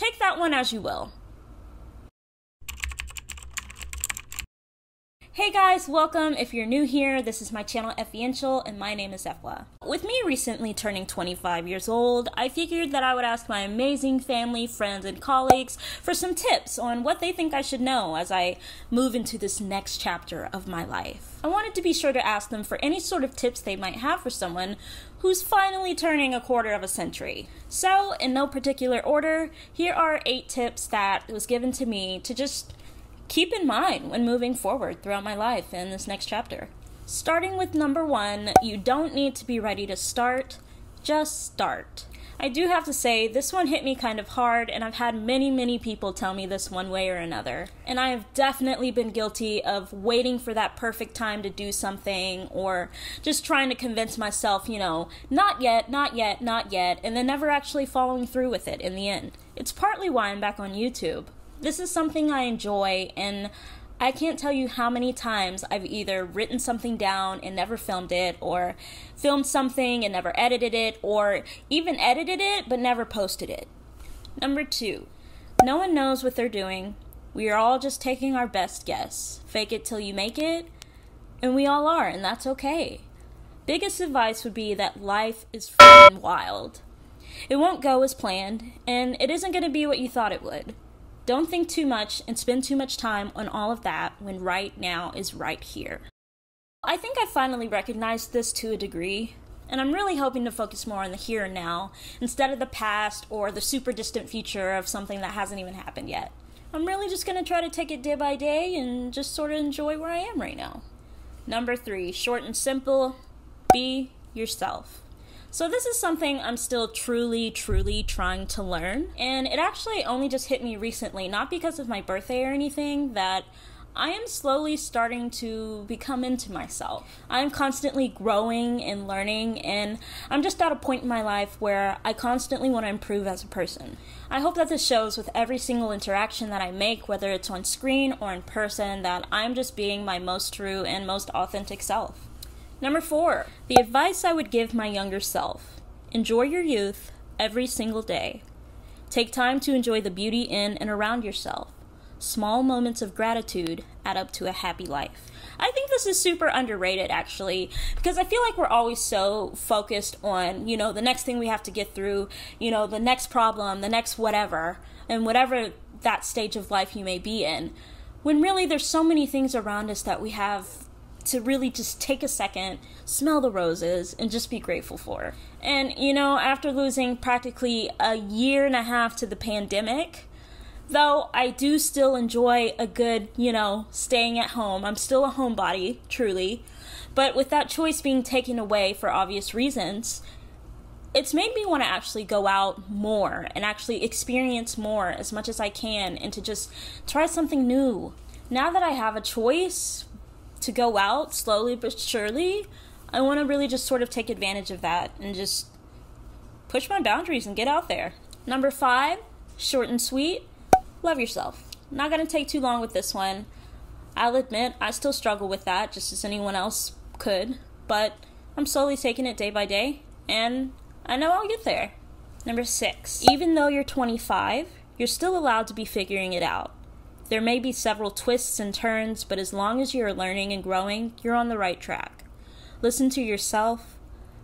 take that one as you will. Hey guys, welcome. If you're new here, this is my channel Effiential, and my name is Efwa. With me recently turning 25 years old, I figured that I would ask my amazing family, friends, and colleagues for some tips on what they think I should know as I move into this next chapter of my life. I wanted to be sure to ask them for any sort of tips they might have for someone who's finally turning a quarter of a century. So, in no particular order, here are 8 tips that was given to me to just keep in mind when moving forward throughout my life in this next chapter. Starting with number 1, you don't need to be ready to start, just start. I do have to say, this one hit me kind of hard, and I've had many people tell me this one way or another. And I have definitely been guilty of waiting for that perfect time to do something, or just trying to convince myself, not yet, and then never actually following through with it in the end. It's partly why I'm back on YouTube. This is something I enjoy, and I can't tell you how many times I've either written something down and never filmed it, or filmed something and never edited it, or even edited it but never posted it. Number 2, no one knows what they're doing. We are all just taking our best guess. Fake it till you make it, and we all are, and that's okay. Biggest advice would be that life is f***ing wild. It won't go as planned, and it isn't going to be what you thought it would. Don't think too much and spend too much time on all of that when right now is right here. I think I finally recognized this to a degree, and I'm really hoping to focus more on the here and now instead of the past or the super distant future of something that hasn't even happened yet. I'm really just going to try to take it day by day and just sort of enjoy where I am right now. Number 3, short and simple, be yourself. So this is something I'm still truly trying to learn, and it actually only just hit me recently, not because of my birthday or anything, that I am slowly starting to become into myself. I'm constantly growing and learning, and I'm just at a point in my life where I constantly want to improve as a person. I hope that this shows with every single interaction that I make, whether it's on screen or in person, that I'm just being my most true and most authentic self. Number 4, the advice I would give my younger self. Enjoy your youth every single day. Take time to enjoy the beauty in and around yourself. Small moments of gratitude add up to a happy life. I think this is super underrated, actually, because I feel like we're always so focused on, the next thing we have to get through, the next problem, the next whatever, and whatever that stage of life you may be in, when really there's so many things around us that we have to really just take a second, smell the roses, and just be grateful for. And, after losing practically a year and a half to the pandemic, though I do still enjoy a good, staying at home. I'm still a homebody, truly. But with that choice being taken away for obvious reasons, it's made me want to actually go out more and actually experience more as much as I can and to just try something new. Now that I have a choice to go out slowly but surely, I want to really just sort of take advantage of that and just push my boundaries and get out there. Number 5, short and sweet, love yourself. Not going to take too long with this one. I'll admit I still struggle with that just as anyone else could, but I'm slowly taking it day by day, and I know I'll get there. Number 6, even though you're 25, you're still allowed to be figuring it out. There may be several twists and turns, but as long as you're learning and growing, you're on the right track. Listen to yourself,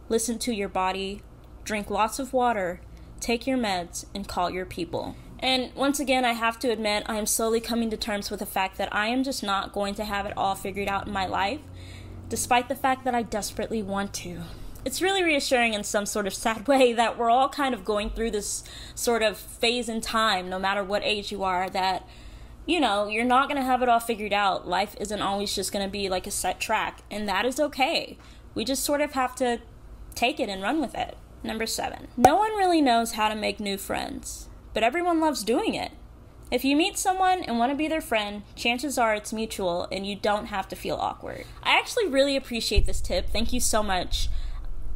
listen to your body, drink lots of water, take your meds, and call your people. And once again, I have to admit, I am slowly coming to terms with the fact that I am just not going to have it all figured out in my life, despite the fact that I desperately want to. It's really reassuring in some sort of sad way that we're all kind of going through this sort of phase in time, no matter what age you are, that you're not going to have it all figured out. Life isn't always just going to be like a set track, and that is okay. We just sort of have to take it and run with it. Number 7, no one really knows how to make new friends, but everyone loves doing it. If you meet someone and want to be their friend, chances are it's mutual and you don't have to feel awkward. I actually really appreciate this tip. Thank you so much.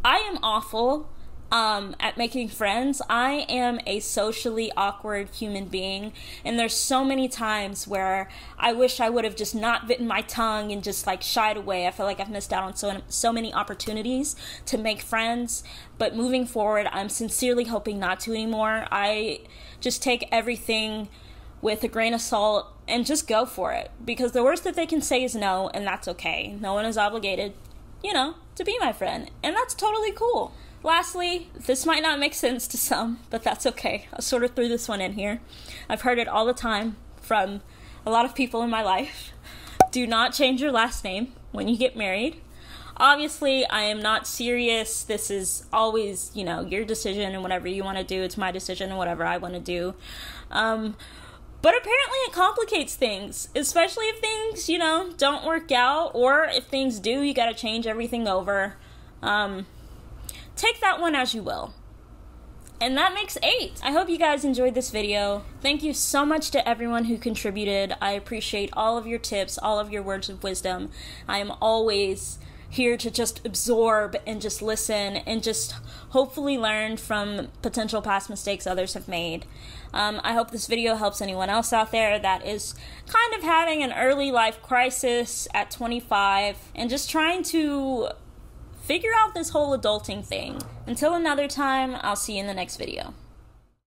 I am awful. at making friends. I am a socially awkward human being, and there's so many times where I wish I would have just not bitten my tongue and just like shied away. I feel like I've missed out on so many opportunities to make friends, but moving forward, I'm sincerely hoping not to anymore. I just take everything with a grain of salt and just go for it, because the worst that they can say is no, and that's okay. No one is obligated, to be my friend, and that's totally cool. Lastly, this might not make sense to some, but that's okay. I sort of threw this one in here. I've heard it all the time from a lot of people in my life. Do not change your last name when you get married. Obviously, I am not serious. This is always, your decision, and whatever you want to do, it's my decision, and whatever I want to do. But apparently it complicates things, especially if things, don't work out, or if things do, you gotta change everything over. Take that one as you will. And that makes 8. I hope you guys enjoyed this video. Thank you so much to everyone who contributed. I appreciate all of your tips, all of your words of wisdom. I am always here to just absorb and just listen and just hopefully learn from potential past mistakes others have made. I hope this video helps anyone else out there that is kind of having an early life crisis at 25 and just trying to figure out this whole adulting thing. Until another time, I'll see you in the next video.